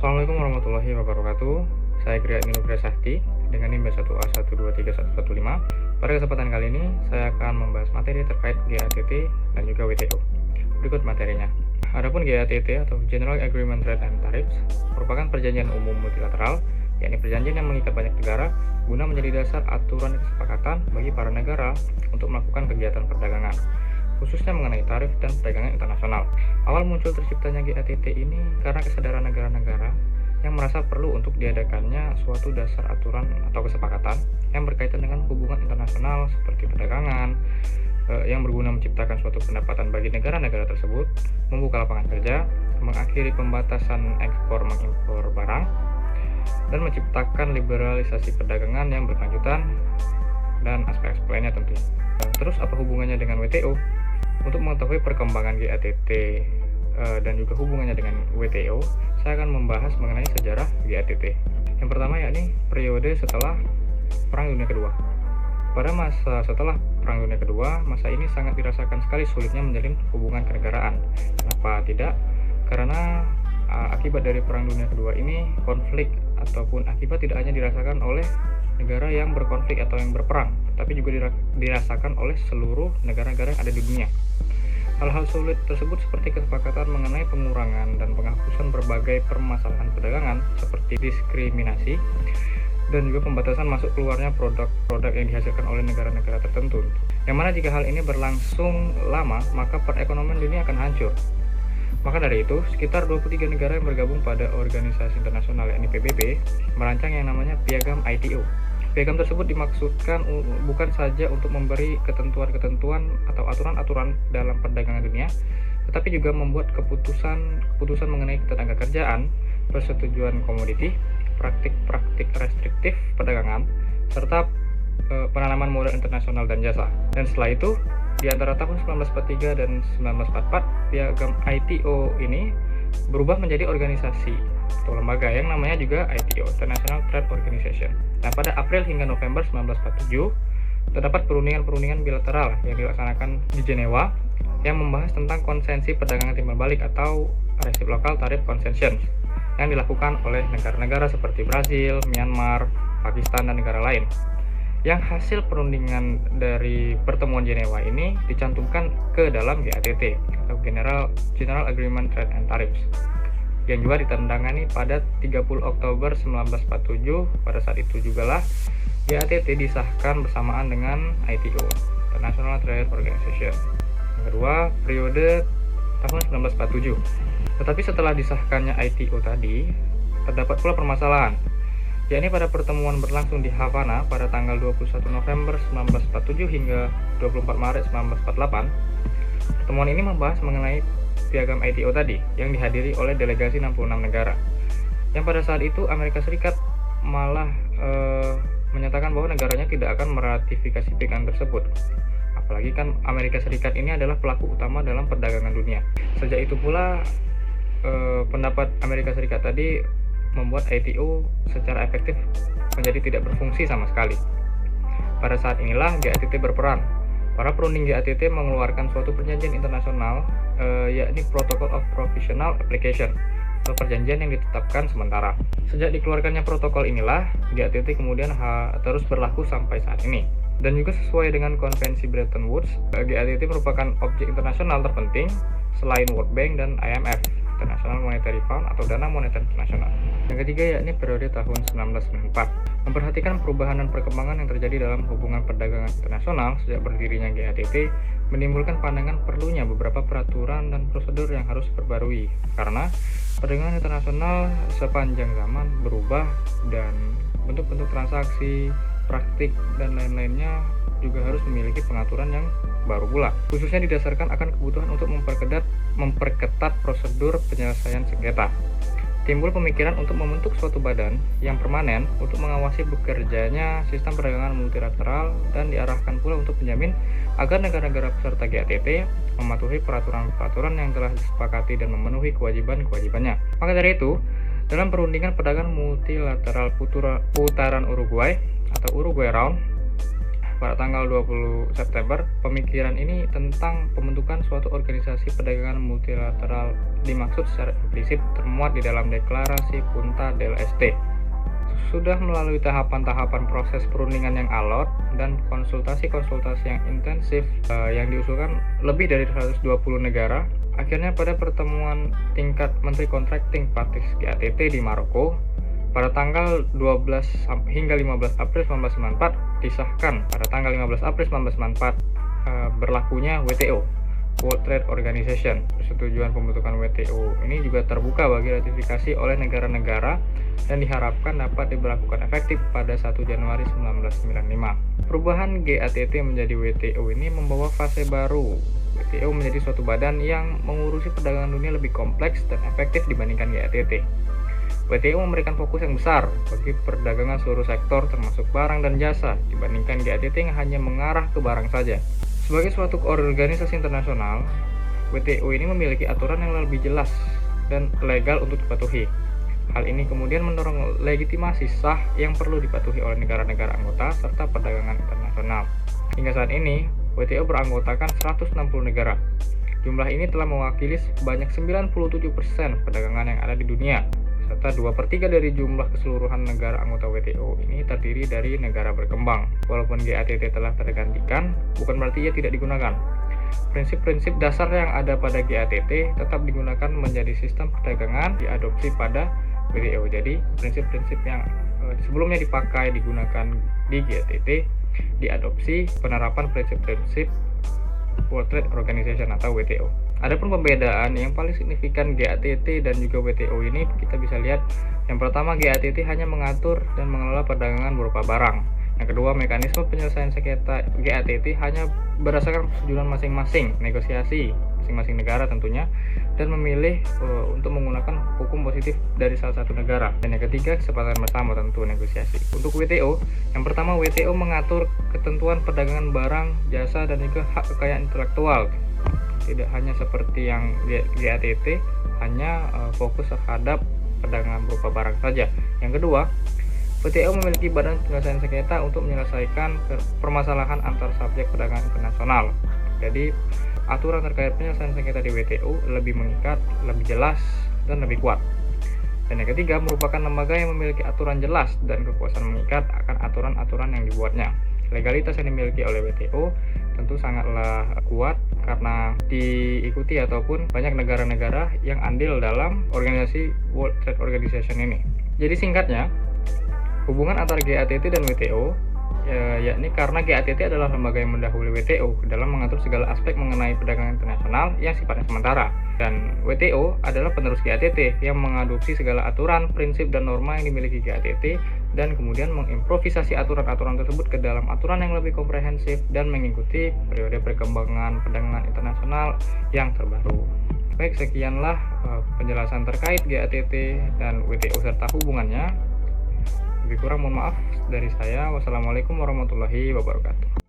Assalamualaikum warahmatullahi wabarakatuh. Saya Gria Nugra Sakti dengan NIM B1A1231115. Pada kesempatan kali ini saya akan membahas materi terkait GATT dan juga WTO. Berikut materinya. Adapun GATT atau General Agreement Trade and Tariffs merupakan perjanjian umum multilateral, yakni perjanjian yang mengikat banyak negara guna menjadi dasar aturan kesepakatan bagi para negara untuk melakukan kegiatan perdagangan, khususnya mengenai tarif dan perdagangan internasional. Awal muncul terciptanya GATT ini karena kesadaran negara-negara yang merasa perlu untuk diadakannya suatu dasar aturan atau kesepakatan yang berkaitan dengan hubungan internasional seperti perdagangan, yang berguna menciptakan suatu pendapatan bagi negara-negara tersebut, membuka lapangan kerja, mengakhiri pembatasan ekspor mengimpor barang, dan menciptakan liberalisasi perdagangan yang berkelanjutan dan aspek-aspek lainnya tentunya. Terus apa hubungannya dengan WTO? Untuk mengetahui perkembangan GATT dan juga hubungannya dengan WTO, saya akan membahas mengenai sejarah GATT. Yang pertama yakni periode setelah Perang Dunia Kedua. Pada masa setelah Perang Dunia Kedua, masa ini sangat dirasakan sekali sulitnya menjalin hubungan kenegaraan. Kenapa tidak? Karena akibat dari Perang Dunia Kedua ini, konflik ataupun akibat tidak hanya dirasakan oleh negara yang berkonflik atau yang berperang, tapi juga dirasakan oleh seluruh negara-negara yang ada di dunia. Hal-hal sulit tersebut seperti kesepakatan mengenai pengurangan dan penghapusan berbagai permasalahan perdagangan seperti diskriminasi dan juga pembatasan masuk keluarnya produk-produk yang dihasilkan oleh negara-negara tertentu. Yang mana jika hal ini berlangsung lama, maka perekonomian dunia akan hancur. Maka dari itu, sekitar 23 negara yang bergabung pada organisasi internasional yakni PBB merancang yang namanya Piagam ITO. Piagam tersebut dimaksudkan bukan saja untuk memberi ketentuan-ketentuan atau aturan-aturan dalam perdagangan dunia, tetapi juga membuat keputusan mengenai ketenaga kerjaan, persetujuan komoditi, praktik-praktik restriktif perdagangan, serta penanaman modal internasional dan jasa. Dan setelah itu, di antara tahun 1943 dan 1944, Piagam ITO ini berubah menjadi organisasi atau lembaga yang namanya juga ITO, International Trade Organization. Nah, pada April hingga November 1947, terdapat perundingan-perundingan bilateral yang dilaksanakan di Jenewa yang membahas tentang konsensi perdagangan timbal balik atau Reciprocal Tariff Concessions yang dilakukan oleh negara-negara seperti Brazil, Myanmar, Pakistan, dan negara lain. Yang hasil perundingan dari pertemuan Jenewa ini dicantumkan ke dalam GATT atau General Agreement Trade and Tariffs yang juga ditandatangani pada 30 Oktober 1947. Pada saat itu jugalah GATT disahkan bersamaan dengan ITO, International Trade Organization. Yang kedua, periode tahun 1947. Tetapi setelah disahkannya ITO tadi, terdapat pula permasalahan, yakni pada pertemuan berlangsung di Havana pada tanggal 21 November 1947 hingga 24 Maret 1948. Pertemuan ini membahas mengenai Piagam ITO tadi yang dihadiri oleh delegasi 66 negara. Yang pada saat itu Amerika Serikat malah menyatakan bahwa negaranya tidak akan meratifikasi piagam tersebut. Apalagi kan Amerika Serikat ini adalah pelaku utama dalam perdagangan dunia. Sejak itu pula pendapat Amerika Serikat tadi membuat ITO secara efektif menjadi tidak berfungsi sama sekali. Pada saat inilah GATT berperan. Para perunding GATT mengeluarkan suatu perjanjian internasional, yakni Protocol of Provisional Application, atau perjanjian yang ditetapkan sementara. Sejak dikeluarkannya protokol inilah, GATT kemudian terus berlaku sampai saat ini. Dan juga sesuai dengan konvensi Bretton Woods, GATT merupakan objek internasional terpenting selain World Bank dan IMF, International Monetary Fund atau Dana Moneter Internasional. Yang ketiga yakni periode tahun 1994. Memperhatikan perubahan dan perkembangan yang terjadi dalam hubungan perdagangan internasional sejak berdirinya GATT menimbulkan pandangan perlunya beberapa peraturan dan prosedur yang harus diperbarui karena perdagangan internasional sepanjang zaman berubah dan bentuk-bentuk transaksi, praktik, dan lain-lainnya juga harus memiliki pengaturan yang baru pula, khususnya didasarkan akan kebutuhan untuk memperketat prosedur penyelesaian sengketa. Timbul pemikiran untuk membentuk suatu badan yang permanen untuk mengawasi bekerjanya sistem perdagangan multilateral dan diarahkan pula untuk menjamin agar negara-negara peserta GATT mematuhi peraturan-peraturan yang telah disepakati dan memenuhi kewajiban-kewajibannya. Maka dari itu, dalam perundingan perdagangan multilateral putaran Uruguay atau Uruguay Round pada tanggal 20 September, pemikiran ini tentang pembentukan suatu organisasi perdagangan multilateral dimaksud secara implisit termuat di dalam deklarasi Punta del Este. Sudah melalui tahapan-tahapan proses perundingan yang alot dan konsultasi-konsultasi yang intensif yang diusulkan lebih dari 120 negara, akhirnya pada pertemuan tingkat Menteri Contracting Parties GATT di Maroko pada tanggal 12 hingga 15 April 1994 disahkan pada tanggal 15 April 1994 berlakunya WTO, World Trade Organization. Persetujuan pembentukan WTO ini juga terbuka bagi ratifikasi oleh negara-negara dan diharapkan dapat diberlakukan efektif pada 1 Januari 1995. Perubahan GATT menjadi WTO ini membawa fase baru. WTO menjadi suatu badan yang mengurusi perdagangan dunia lebih kompleks dan efektif dibandingkan GATT. WTO memberikan fokus yang besar bagi perdagangan seluruh sektor termasuk barang dan jasa dibandingkan GATT yang hanya mengarah ke barang saja. Sebagai suatu organisasi internasional, WTO ini memiliki aturan yang lebih jelas dan legal untuk dipatuhi. Hal ini kemudian mendorong legitimasi sah yang perlu dipatuhi oleh negara-negara anggota serta perdagangan internasional. Hingga saat ini, WTO beranggotakan 160 negara. Jumlah ini telah mewakili sebanyak 97% perdagangan yang ada di dunia, serta 2/3 dari jumlah keseluruhan negara anggota WTO ini terdiri dari negara berkembang. Walaupun GATT telah tergantikan, bukan berarti ia tidak digunakan. Prinsip-prinsip dasar yang ada pada GATT tetap digunakan menjadi sistem perdagangan diadopsi pada WTO. Jadi, prinsip-prinsip yang sebelumnya dipakai digunakan di GATT diadopsi penerapan prinsip-prinsip World Trade Organization atau WTO. Adapun pembedaan yang paling signifikan GATT dan juga WTO ini kita bisa lihat, yang pertama GATT hanya mengatur dan mengelola perdagangan berupa barang. Yang kedua, mekanisme penyelesaian sengketa GATT hanya berdasarkan persetujuan masing-masing, negosiasi masing-masing negara tentunya, dan memilih untuk menggunakan hukum positif dari salah satu negara. Dan yang ketiga, kesepakatan bersama tentu negosiasi. Untuk WTO, yang pertama WTO mengatur ketentuan perdagangan barang, jasa, dan juga hak kekayaan intelektual. Tidak hanya seperti yang GATT, hanya fokus terhadap perdagangan berupa barang saja. Yang kedua, WTO memiliki badan penyelesaian sengketa untuk menyelesaikan permasalahan antar subjek perdagangan internasional. Jadi, aturan terkait penyelesaian sengketa di WTO lebih mengikat, lebih jelas, dan lebih kuat. Dan yang ketiga, merupakan lembaga yang memiliki aturan jelas dan kekuasaan mengikat akan aturan-aturan yang dibuatnya. Legalitas yang dimiliki oleh WTO tentu sangatlah kuat karena diikuti ataupun banyak negara-negara yang andil dalam organisasi World Trade Organization ini. Jadi singkatnya, hubungan antara GATT dan WTO yakni karena GATT adalah lembaga yang mendahului WTO dalam mengatur segala aspek mengenai perdagangan internasional yang sifatnya sementara, dan WTO adalah penerus GATT yang mengadopsi segala aturan, prinsip, dan norma yang dimiliki GATT dan kemudian mengimprovisasi aturan-aturan tersebut ke dalam aturan yang lebih komprehensif dan mengikuti periode perkembangan perdagangan internasional yang terbaru. Baik, sekianlah penjelasan terkait GATT dan WTO serta hubungannya. Lebih kurang mohon maaf dari saya. Wassalamualaikum warahmatullahi wabarakatuh.